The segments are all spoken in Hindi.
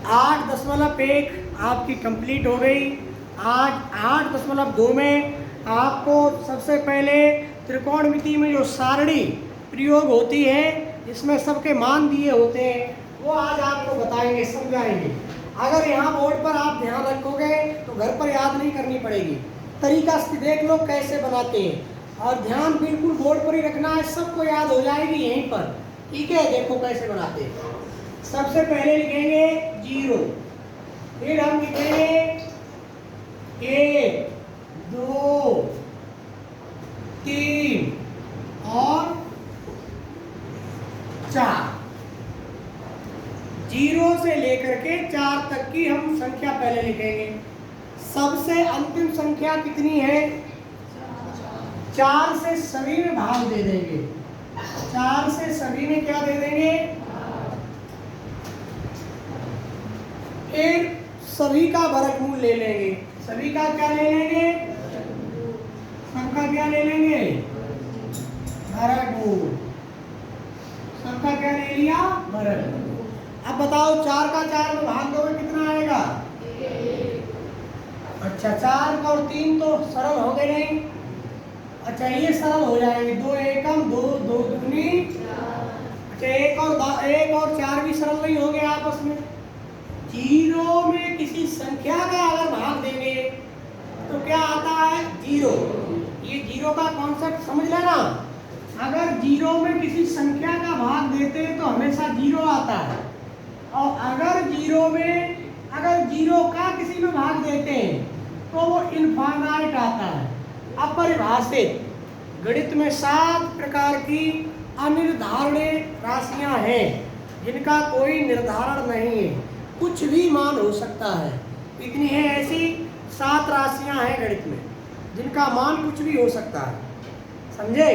8.1 आपकी कंप्लीट हो गई। आज 8.2 में आपको सबसे पहले त्रिकोणमिति में जो सारणी प्रयोग होती है, इसमें सबके मान दिए होते हैं, वो आज आपको बताएंगे, समझाएंगे। अगर यहाँ बोर्ड पर आप ध्यान रखोगे तो घर पर याद नहीं करनी पड़ेगी। तरीका से देख लो कैसे बनाते हैं, और ध्यान बिल्कुल बोर्ड पर ही रखना है, सबको याद हो जाएगी यहीं पर। ठीक है, देखो कैसे बनाते हैं। सबसे पहले लिखेंगे 0, फिर हम लिखेंगे 1, 2, 3 और 4। 0 से लेकर के 4 तक की हम संख्या पहले लिखेंगे। सबसे अंतिम संख्या कितनी है? 4 से सभी में भाग दे देंगे। 4 से सभी में क्या दे देंगे? फिर सभी का वर्गमूल ले लेंगे। सभी का क्या ले लेंगे? सबका क्या ले लेंगे? वर्गमूल। सबका क्या ले लिया? वर्गमूल। अब बताओ 4 का 4 में भाग दोगे कितना आएगा? 1। अच्छा, 4 और 3 तो सरल हो गए नहीं? अच्छा, ये सरल हो जाएंगे। 2 एकम 2, 2 दूनी 4। अच्छा, 1 और 4 भी सरल नहीं हो गए आपस में। 0 में किसी संख्या का अगर भाग देंगे तो क्या आता है? 0। ये 0 का कॉन्सेप्ट समझ लेना। अगर 0 में किसी संख्या का भाग देते हैं तो हमेशा 0 आता है, और अगर 0 का किसी में भाग देते हैं तो वो इनफाइनाइट आता है, अपरिभाषित। गणित में 7 प्रकार की अनिर्धारणीय राशियां हैं जिनका कोई निर्धारण नहीं है, कुछ भी मान हो सकता है। कितनी है ऐसी? 7 राशियां हैं गणित में जिनका मान कुछ भी हो सकता है, समझे?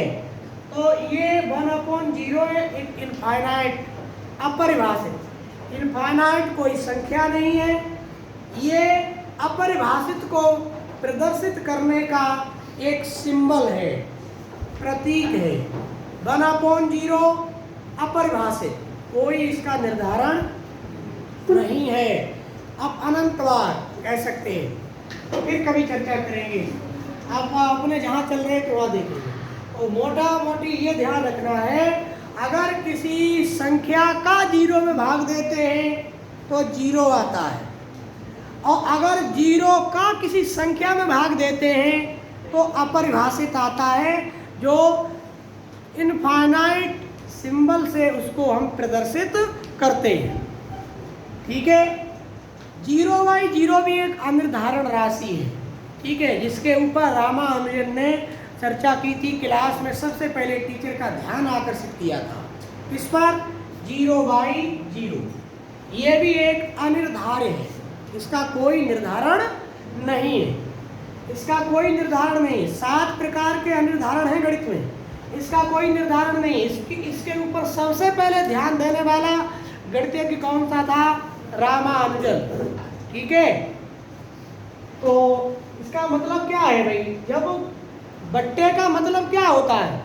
तो ये 1/0 एक इनफाइनाइट, अपरिभाषित। इनफाइनाइट कोई संख्या नहीं है, ये अपरिभाषित को प्रदर्शित करने का एक सिंबल है, प्रतीक है। 1/0 अपरिभाषित, कोई इसका निर्धारण नहीं है। अब अनंतवाद कह सकते हैं, फिर कभी चर्चा करेंगे। आप अपने जहाँ चल रहे हैं तो वहाँ देखेंगे। तो मोटा मोटी ये ध्यान रखना है, अगर किसी संख्या का 0 में भाग देते हैं तो 0 आता है, और अगर 0 का किसी संख्या में भाग देते हैं तो अपरिभाषित आता है, जो इनफाइनाइट सिंबल से उसको हम प्रदर्शित करते हैं। ठीक है, 0/0 भी एक अनिर्धारण राशि है। ठीक है, जिसके ऊपर रामानुजन ने चर्चा की थी क्लास में। सबसे पहले टीचर का ध्यान आकर्षित किया था इस पर, 0/0। ये भी एक अनिर्धार्य है, इसका कोई निर्धारण नहीं है। इसका कोई निर्धारण नहीं। 7 प्रकार के अनिर्धारण हैं गणित में, इसका कोई निर्धारण नहीं। इसके ऊपर सबसे पहले ध्यान देने वाला गणितज्ञ कौन सा था? रामानुजन। ठीक है, तो इसका मतलब क्या है भाई? जब बट्टे का मतलब क्या होता है?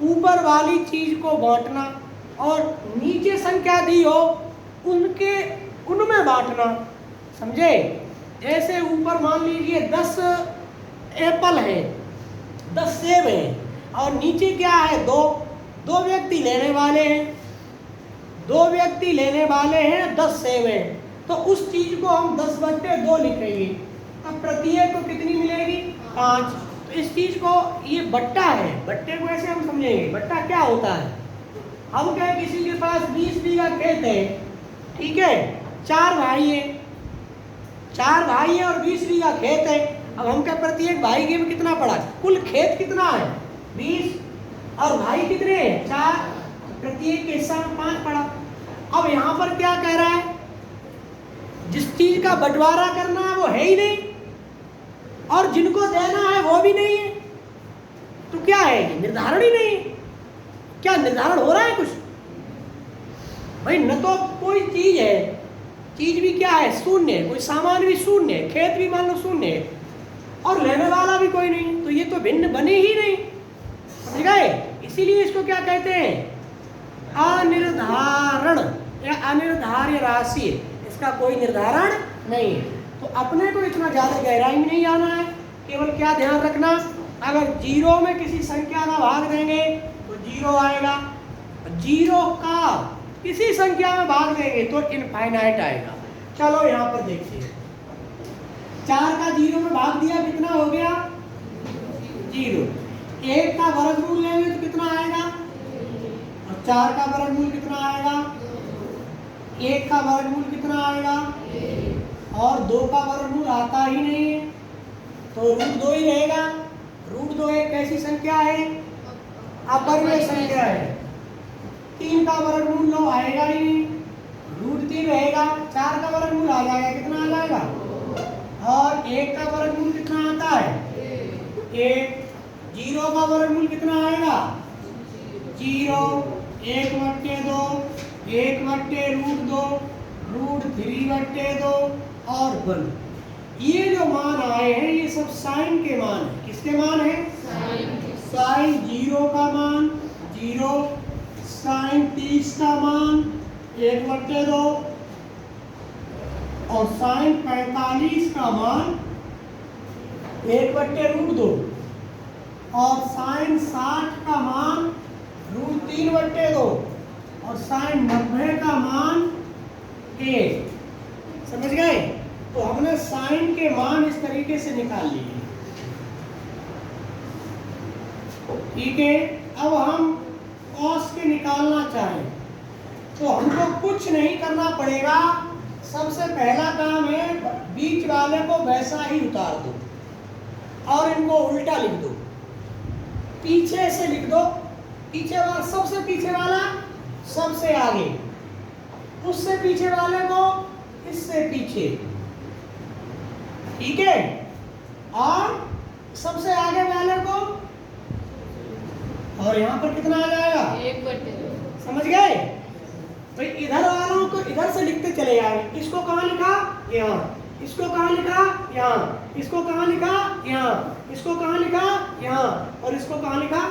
ऊपर वाली चीज को बांटना, और नीचे संख्या दी हो उनमें बांटना, समझे? जैसे ऊपर मान लीजिए 10 एप्पल है, 10 सेब है, और नीचे क्या है? 2 व्यक्ति लेने वाले हैं, 2 व्यक्ति लेने वाले हैं, 10 सेब हैं, तो उस चीज को हम 10/2 लिखेंगे। अब प्रत्येक को कितनी मिलेगी? 5। तो इस चीज को, ये बट्टा है, बट्टे को ऐसे हम समझेंगे। बट्टा क्या होता है? हम कहें किसी के पास 20 बीघा खेत है, ठीक है, 4 भाई हैं, 4 भाई हैं और 20 बीघा खेत है। अब हम क्या, प्रत्येक भाई के में कितना पड़ा? कुल खेत कितना है? 20, और भाई कितने हैं? 4, प्रत्येक के हिस्सा में 5 पड़ा। अब यहाँ पर क्या कह रहा है? जिस चीज का बंटवारा करना है वो है ही नहीं, और जिनको देना है वो भी नहीं है, तो क्या है? निर्धारण ही नहीं। क्या निर्धारण हो रहा है कुछ? भाई न तो कोई चीज है, चीज भी क्या है? शून्य है, कोई सामान भी शून्य है, खेत भी मान लो शून्य है, और लेने वाला भी कोई नहीं, तो ये तो भिन्न बने ही नहीं, समझ गए? इसीलिए इसको क्या कहते हैं? अनिर्धारण या अनिर्धार्य राशि। इसका कोई निर्धारण नहीं है। तो अपने को इतना ज़्यादा गहराई में नहीं जाना है, केवल क्या ध्यान रखना, अगर 0 में किसी संख्या का भाग देंगे तो 0 आएगा, 0 का किसी संख्या में भाग देंगे तो इनफाइनाइट आएगा। चलो यहाँ पर देखिए, 4 का 0 में भाग दिया, कितना हो गया 0। 1 का वर्गमूल लेंगे तो कितना आएगा, और 4 का वर्गमूल कितना आएगा, 1 का वर्गमूल कितना आएगा, और 2 का वर्गमूल आता ही नहीं है तो √2 ही रहेगा। √2 एक ऐसी संख्या है, अपरिमेय संख्या है। 3 का वर्गमूल लो आएगा ही नहीं, √3 रहेगा। 4 का वर्गमूल आ जाएगा, कितना आ जाएगा, और 1 का वर्गमूल कितना आता है 1। 0 का वर्गमूल कितना आएगा 0, 1/2, 1/√2, √3/2 और 1। ये जो मान आए हैं ये सब साइन के मान है। किसके मान है, साइन 0 का मान 0, साइन 30 का मान 1/2 और साइन 45 का मान 1/√2 और साइन 60 का मान √3/2 और साइन 90 का मान 1। समझ गए? तो हमने साइन के मान इस तरीके से निकाल लिए, ठीक है। अब हम कॉस के निकालना चाहें तो हमको कुछ नहीं करना पड़ेगा। सबसे पहला काम है बीच वाले को वैसा ही उतार दो और इनको उल्टा लिख दो, पीछे से लिख दो। पीछे वाला, सबसे पीछे वाला सबसे आगे, उससे पीछे वाले को इससे पीछे, ठीक है, और सबसे आगे वाले को, और यहाँ पर कितना आ जाएगा 1/2। समझ गए? तो इधर वालों को इधर से लिखते चले जाएंगे। इसको कहाँ लिखा, यहाँ, इसको कहाँ लिखा, यहाँ, इसको कहाँ लिखा, यहाँ, इसको कहाँ लिखा, यहाँ, और इसको कहाँ लिखा,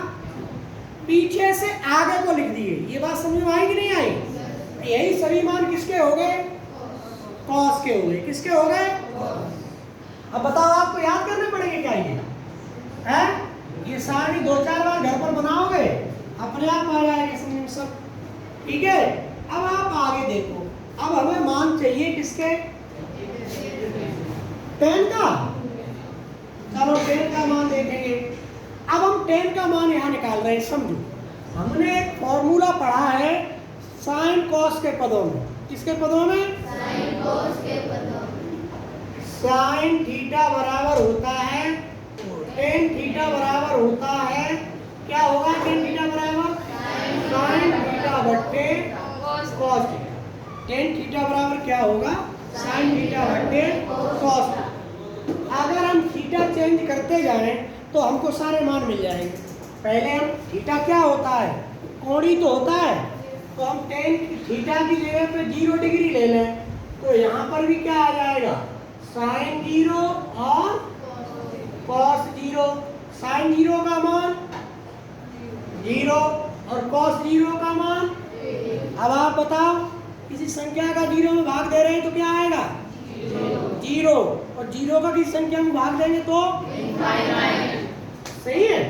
पीछे से आगे को लिख दिए। ये बात समझ में आई कि नहीं आई? यही सभी मान किसके हो गए, कॉस के हो गए। किसके हो गए? अब बताओ, आपको याद करने पड़ेंगे क्या ये है? ये सारी 2-4 बार घर पर बनाओगे, अपने आप आ जाएगा समझ में सब, ठीक है। अब आप आगे देखो, अब हमें मान चाहिए किसके, 10 का। चलो 10 का मान देखेंगे। अब हम 10 का मान यहाँ निकाल रहे हैं। समझो, हमने एक फॉर्मूला पढ़ा है साइन कॉस के पदों में। किसके पदों में? साइन कॉस के पदों में। साइन थीटा बराबर होता है टेन थीटा बराबर होता है, क्या होगा टेन थीटा बराबर साइन थीटा बट्टे कॉस थीटा। टेन थीटा बराबर क्या होगा, साइन थीटा बट्टे कॉस थीटा। अगर हम थीटा चेंज करते जाएं तो हमको सारे मान मिल जाएंगे। पहले हम थीटा क्या होता है, कोणी तो होता है, तो हम टेन थीटा की जगह पे 0 डिग्री ले लें तो यहाँ पर भी क्या आ जाएगा, साइन 0 और कॉस 0। साइन 0 का मान 0 और कॉस 0 का मान। अब आप बताओ, किसी संख्या का 0 में भाग दे रहे हैं तो क्या आएगा 0, और 0 का किसी संख्या में भाग देंगे तो सही है।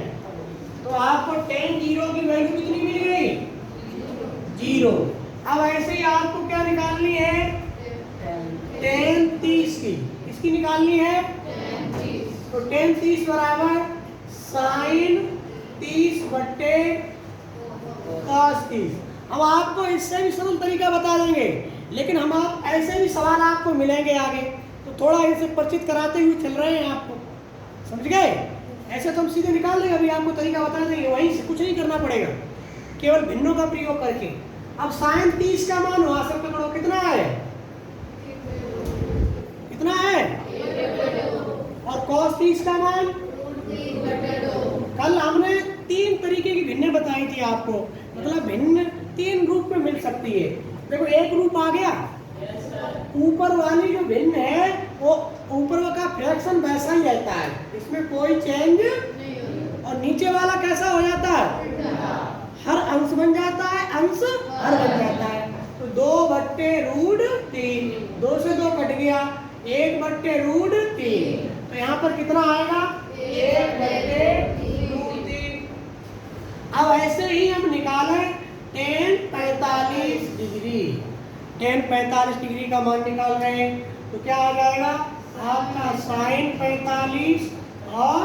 तो आपको tan 0 की वैल्यू कितनी मिल गई 0। अब ऐसे ही आपको क्या निकालनी है, tan 30 की, इसकी निकालनी है। तो tan 30 बराबर साइन 30 बट्टे कॉस 30। अब आपको इससे भी सरल तरीका बता देंगे, लेकिन हम आप ऐसे भी सवाल आपको मिलेंगे आगे, तो थोड़ा इनसे परिचित कराते हुए चल रहे हैं आपको, समझ गए। ऐसे तो हम सीधे निकाल देंगे, अभी आपको तरीका बता देंगे, वहीं से कुछ नहीं करना पड़ेगा, केवल भिन्नों का प्रयोग करके। अब साइन 30 का मान वहां से पकड़ो, कितना है, कितना है, और कॉस 30 का मान। कल हमने 3 तरीके की भिन्न बताई थी आपको, मतलब भिन्न 3 रूप में मिल सकती है। देखो एक रूप आ गया, ऊपर वाली जो भिन्न है वो ऊपर का फ्रैक्शन वैसा ही रहता है, इसमें कोई चेंज नहीं, और नीचे वाला कैसा हो जाता है, हर अंश बन जाता है, अंश हर बन जाता है। तो 2/3 1/√3, 2 से 2 कट गया, 1/√3, तो यहाँ पर कितना आएगा 1/√3। अब ऐसे ही हम निकालें tan 45 डिग्री, tan 45 डिग्री का मान निकाल रहे हैं, तो क्या आ जाएगा आपका sin 45 और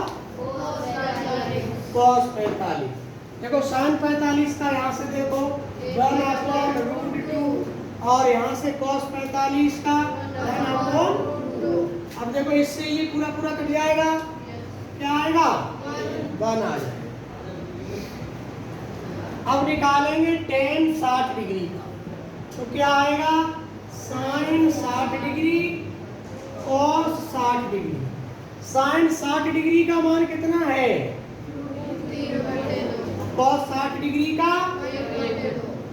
cos 45। देखो sin 45 का यहाँ से देखो 1/√2 और यहाँ से cos 45 का 1/2। अब देखो इससे ये पूरा पूरा कट जाएगा, क्या आएगा 1 आ जाएगा। अब निकालेंगे tan 60 डिग्री का, तो क्या आएगा sin 60 degree cos 60 degree. sin 60 degree का मान कितना है, cos 60 डिग्री का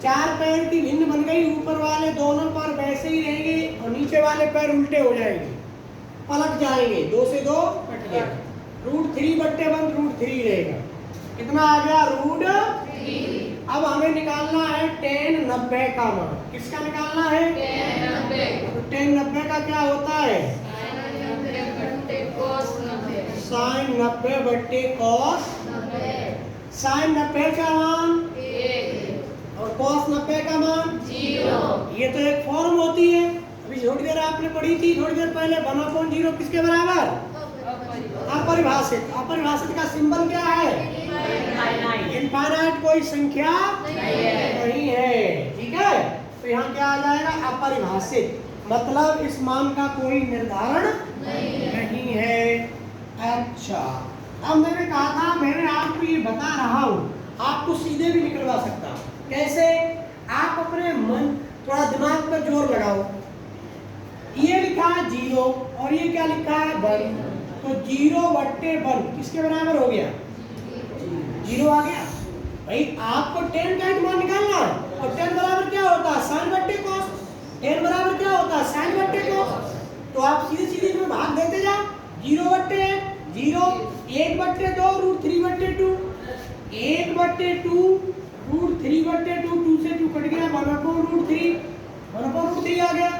4 पैर की भिन्न बन गई, ऊपर वाले दोनों पैर वैसे ही रहेंगे और नीचे वाले पैर उल्टे हो जाएंगे, पलट जाएंगे, 2 से 2 कट गया, √3/1√3 रहेगा, कितना आ गया √3। अब हमें निकालना है tan 90 का मान, किसका निकालना है तो tan 90 का क्या होता है sin 90/cos, sin 90 का मान और cos 90 का मान 0। ये तो एक फॉर्म होती है, अभी थोड़ी देर आपने पढ़ी थी, थोड़ी देर पहले 1/0 किसके बराबर, अपरिभाषित। अपरिभाषित का सिंबल क्या है, इनफाइनाइट, कोई संख्या नहीं है, ठीक है। तो यहाँ क्या आ जाएगा अपरिभाषित, मतलब इस मान का कोई निर्धारण नहीं है। अच्छा, अब मैंने कहा था मैंने आपको ये बता रहा हूँ, आपको सीधे भी निकलवा सकता हूँ। कैसे, आप अपने मन थोड़ा दिमाग पर जोर लगाओ, ये लिखा है 0 और ये क्या लिखा है 1, तो 0/1 किसके बराबर हो गया 0 आ गया। भाई आपको tan का एक मान निकालना है, और tan बराबर क्या होता है sin/cos, tan बराबर क्या होता है sin/cos, तो आप सीधे सीधे में भाग देते जाओ, 0/1 0, 1/2 √3/2, 1/2 √3/2, 2 से 2 कट गया, 1/√3, 1/√3 आ गया।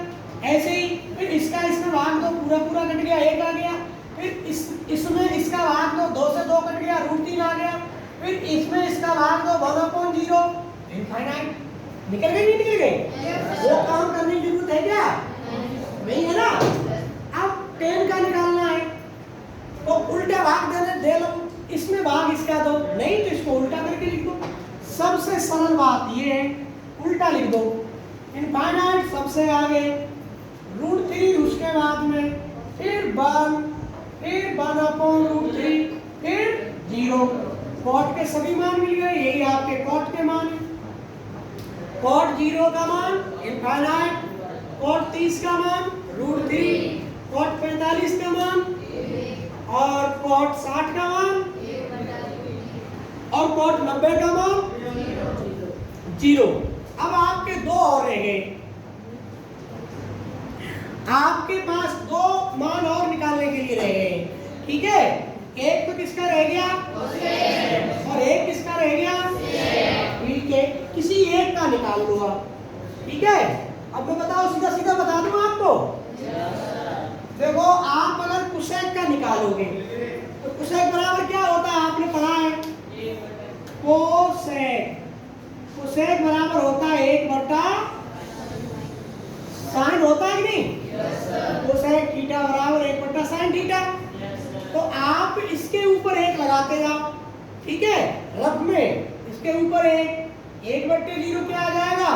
ऐसे ही फिर इसका इसमें भाग दो, पूरा पूरा कट गया, 1 आ गया, फिर इसमें इसका भाग दो, 2 से 2 कट गया, √3 आ गया, फिर इसमें इसका भाग दो 1/0, इनफाइनाइट। निकल गई नहीं निकल गई, वो काम करने की जरूरत है क्या, नहीं है ना। अब tan का निकालना है तो उल्टा भाग दे लो, इसमें भाग इसका दो, नहीं तो इसको उल्टा करके लिख दो। सबसे सरल बात ये है, उल्टा लिख दो, इनफाइनाइट सबसे आगे, √3 उसके बाद में, फिर 1, फिर 1/√3, फिर 0। cot के सभी मान मिल गए, यही आपके cot के मान है। cot 0 का मान इनफाइनाइट, cot 30 का मान √3, cot 45 का मान और cot 60 का मान और cot 90 का मान 0। अब आपके दो और रह गए, आपके पास 2 मान और निकालने के लिए रह गए, ठीक है। एक तो किसका रह गया और एक किसका रह गया, ठीक है, किसी एक का निकाल लो आप, ठीक है। अब मैं बताओ, सीधा सीधा बता दूं आपको, देखो आप अगर कोसेक का निकालोगे तो कोसेक बराबर क्या होता है, आपने पढ़ा है, कोसेक, कोसेक बराबर होता है 1/sin होता है कि नहीं, कोसेक थीटा बराबर 1/sin थीटा। तो आप इसके ऊपर 1 लगाते जाओ, ठीक है, रफ में इसके ऊपर 1/0 क्या आ जाएगा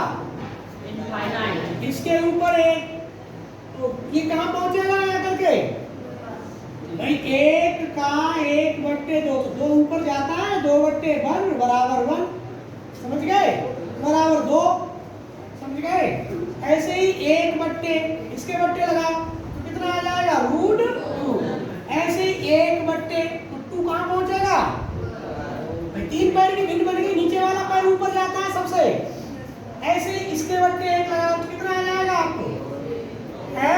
इनफाइनाइट, इसके ऊपर 1, तो ये कहाँ पहुंचेगा आकर के, भाई 1 का 1/2, 2 ऊपर जाता है, 2/1 बराबर 1, समझ गए, बराबर 2, समझ गए। ऐसे ही 1/, इसके बट्टे लगाओ तो कितना आ जाएगा √2, ऐसे ही 1/2, तो 2 कहाँ पहुंचेगा, 3 पैर की भिन्न बन गई, नीचे वाला पैर ऊपर जाता है सबसे, ऐसे ही इसके बट्टे 1 लगाओ तो कितना आ जाएगा आपको, है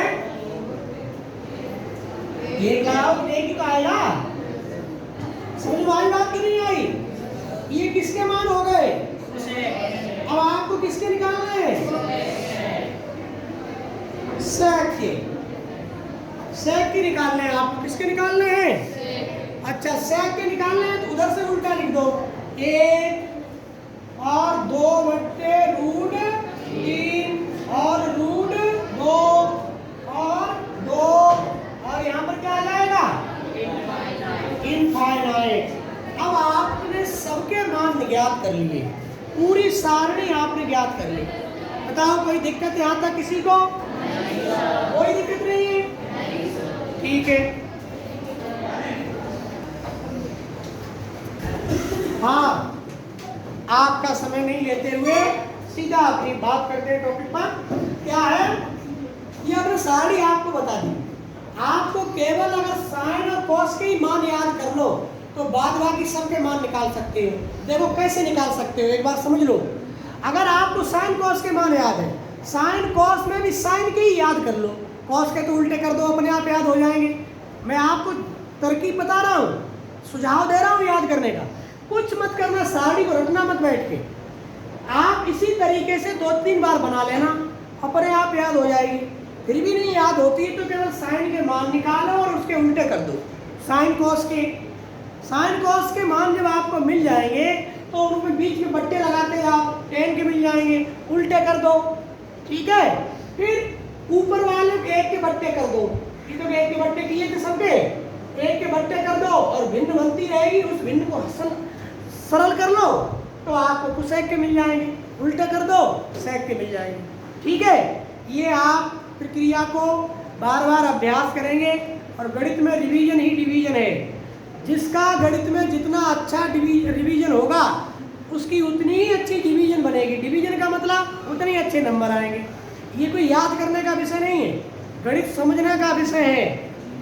1 लगाओ तो 1 ही तो आएगा। समझ में आई बात कि नहीं आई, ये किसके मान हो गए, अब आपको किसके निकालना है, लीजिए, सेक की निकालने हैं आपको। किसके निकालने हैं? अच्छा, सेक के निकालने हैं तो उधर से उल्टा लिख दो, 1 और 2/√3 और √2 और 2 और यहाँ पर क्या आ जाएगा? इनफाइनाइट। अब आपने सबके मान ज्ञात कर लिए, पूरी सारणी आपने ज्ञात कर ली। बताओ कोई दिक्कत यहाँ तक किसी को? कोई दिक्कत नहीं है? ठीक है। हाँ, आपका समय नहीं लेते हुए सीधा अपनी बात करते हैं टॉपिक पर। क्या है ये? हमने सारी आपको बता दी। आपको केवल अगर साइन और कॉस के ही मान याद कर लो तो बाद बाकी सबके मान निकाल सकते हो। देखो कैसे निकाल सकते हो, एक बार समझ लो। अगर आपको साइन कॉस के मान याद है, साइन कॉस में भी साइन के ही याद कर लो, कॉस के तो उल्टे कर दो, अपने आप याद हो जाएंगे। मैं आपको तरकीब बता रहा हूँ, सुझाव दे रहा हूँ याद करने का। कुछ मत करना, सारणी को रटना मत बैठ के। आप इसी तरीके से 2-3 बार बना लेना, अपने आप याद हो जाएगी। फिर भी नहीं याद होती है तो केवल साइन के मान निकालो और उसके उल्टे कर दो। साइन कॉस के मान जब आपको मिल जाएंगे तो उनमें बीच में बट्टे लगाते जाओ, tan के मिल जाएंगे, उल्टे कर दो। ठीक है, फिर ऊपर वाले के 1 के बट्टे कर दो। ये तो 1 के बट्टे किए थे सबके, 1 के बट्टे कर दो और भिन्न बनती रहेगी, उस भिन्न को सरल कर लो तो आपको सेक के मिल जाएंगे, उल्टे कर दो सेक के मिल जाएंगे। ठीक है, ये आप प्रक्रिया को बार बार अभ्यास करेंगे और गणित में रिवीजन ही डिवीजन है। जिसका गणित में जितना अच्छा रिवीजन होगा उसकी उतनी ही अच्छी डिवीजन बनेगी। डिवीजन का मतलब उतने ही अच्छे नंबर आएंगे। ये कोई याद करने का विषय नहीं है, गणित समझने का विषय है।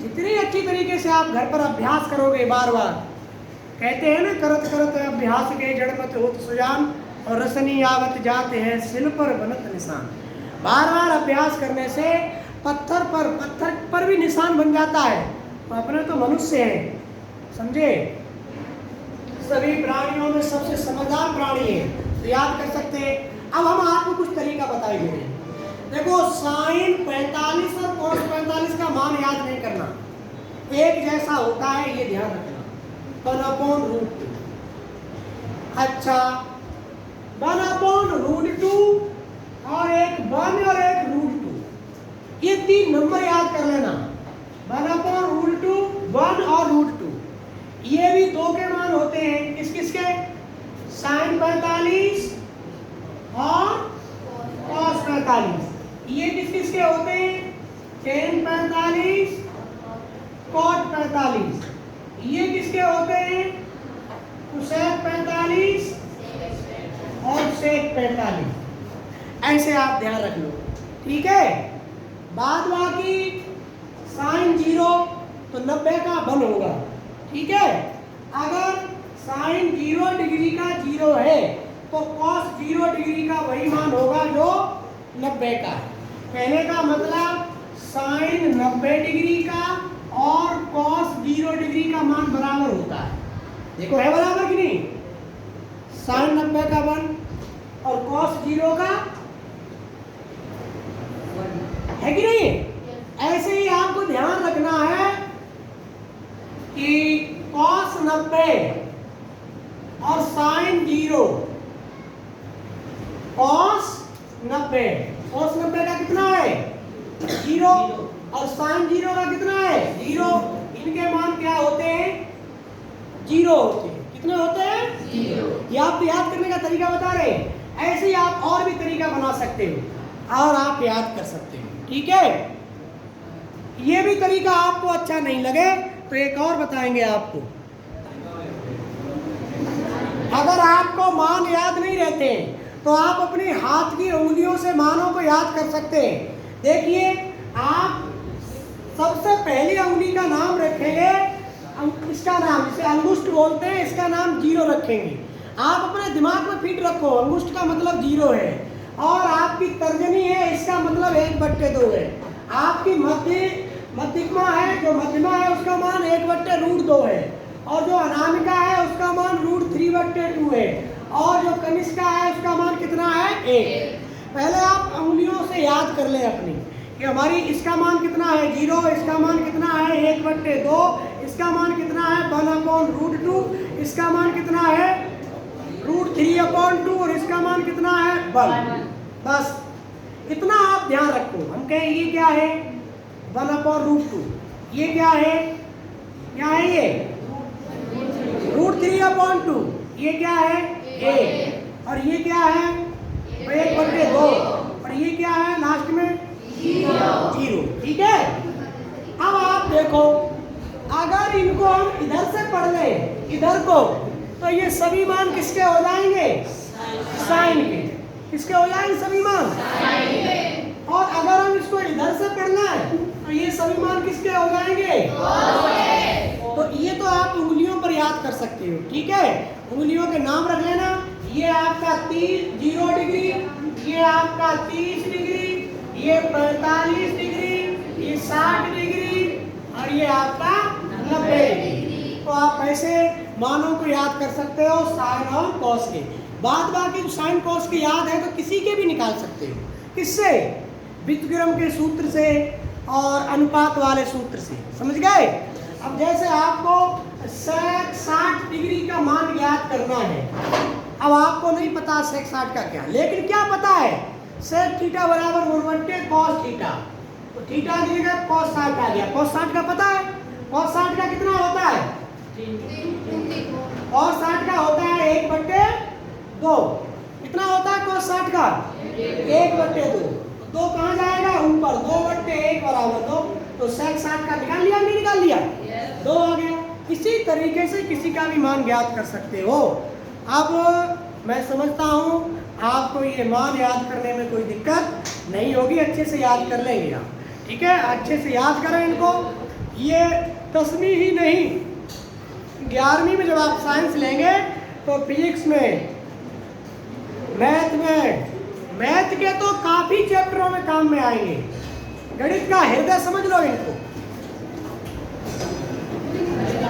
जितनी अच्छी तरीके से आप घर पर अभ्यास करोगे बार बार, कहते हैं ना, करत करत अभ्यास के जड़मत होत सुजान और रसनी आवत जाते हैं सिल पर बनत निशान। बार बार अभ्यास करने से पत्थर पर भी निशान बन जाता है। तो अपने तो मनुष्य हैं, समझे? सभी प्राणियों में सबसे समझदार प्राणी है, तो याद कर सकते हैं। अब हम आपको कुछ तरीका बताएंगे। देखो, साइन 45 और कॉस 45 का मान याद नहीं करना, एक जैसा होता है, ये ध्यान रखना। 1/√2। अच्छा, 1/√2 और एक 1 और एक √2, ये 3 नंबर याद कर लेना। 1/√2, 1 और √2, ये भी 2 के मान होते हैं। किस किस के? साइन 45 और कॉस 45। ये किस किस के होते हैं? tan 45, cot 45। ये किसके होते हैं? cosec 45 और sec 45। ऐसे आप ध्यान रख लो, ठीक है? बाद बाकी साइन 0 तो 90 का 1 होगा, ठीक है? अगर साइन 0 डिग्री का 0 है तो कॉस 0 डिग्री का वही मान होगा जो 90 का है। कहने का मतलब साइन 90 डिग्री का और कॉस 0 डिग्री का मान बराबर होता है। देखो, है बराबर कि नहीं? साइन 90 का 1 और कॉस 0 का है कि नहीं? ऐसे ही आपको ध्यान रखना है कि कॉस 90 और साइन 0, कॉस 90 का कितना है? 0 और साइन 0 का कितना है? 0। इनके मान क्या होते हैं? 0 होते हैं। कितने होते हैं? 0। ये आप याद करने का तरीका बता रहे हैं। ऐसे ही आप और भी तरीका बना सकते हो और आप याद कर सकते हो, ठीक है? ये भी तरीका आपको अच्छा नहीं लगे तो एक और बताएंगे आपको। अगर आपको मान याद नहीं रहते तो आप अपने हाथ की उंगलियों से मानों को याद कर सकते हैं। देखिए, आप सबसे पहली उंगली का नाम रखेंगे, इसका नाम, इसे अंगुष्ठ बोलते हैं, इसका नाम 0 रखेंगे। आप अपने दिमाग में फिट रखो, अंगुष्ठ का मतलब 0 है और आपकी तर्जनी है, इसका मतलब 1/2 है। आपकी मध्यमा है, जो मध्यमा है उसका मान 1/√2 है और जो अनामिका है उसका मान √3/2 है और जो कनिष्का है उसका मान कितना है? 1। पहले आप उंगलियों से याद कर लें अपनी कि हमारी इसका मान कितना है 0, इसका मान कितना है 1/2, इसका मान कितना है 1/√2, इसका मान कितना है √3/2 और इसका मान कितना है 1। बस इतना आप ध्यान रखो। हम कहें ये क्या है 1/√2, ये क्या है ये √3/2, ये क्या है 1 और ये क्या है 1/2 और ये क्या है लास्ट में 0। ठीक है। अब आप देखो अगर इनको हम इधर से पढ़ लें इधर को तो ये सभी मान किसके हो जाएंगे साइन के। किसके हो जाएंगे सभी मान और अगर हम इसको इधर से पढ़ना है तो ये सभी मान किसके हो जाएंगे तो ये तो आप उंगलियों पर याद कर सकते हो। ठीक है, उंगलियों के नाम रख लेना। ये आपका 0 डिग्री, ये आपका 30 डिग्री, ये 45 डिग्री, ये 60 डिग्री और ये आपका 90 डिग्री। तो आप ऐसे मानों को याद कर सकते हो साइन और कॉस के। बाद बाकी जो साइन कॉस के याद है तो किसी के भी निकाल सकते हो। किससे? व्युत्क्रम के सूत्र से और अनुपात वाले सूत्र से। समझ गए? अब जैसे आपको sec 60 डिग्री का मान याद करना है। अब आपको नहीं पता sec 60 का क्या, लेकिन क्या पता है sec थीटा बराबर 1/2 cos थीटा। तो थीटा की जगह cos 60 आ गया। cos 60 का पता है? cos 60 का कितना होता है? cos 60 का होता है 1/2। कितना होता है cos 60 का? 1/2। 2 कहाँ जाएगा? ऊपर। 2/1 बराबर 2। तो sec 60 का निकाल लिया नहीं निकाल लिया? 2 आ गया। इसी तरीके से किसी का भी मान ज्ञात कर सकते हो। अब मैं समझता हूँ आपको ये मान याद करने में कोई दिक्कत नहीं होगी, अच्छे से याद कर लेंगे आप। ठीक है, अच्छे से याद करें इनको। ये 10वीं ही नहीं 11वीं में जब आप साइंस लेंगे तो फिजिक्स में मैथ के तो काफ़ी चैप्टरों में काम में आएंगे। गणित का हृदय समझ लो इनको।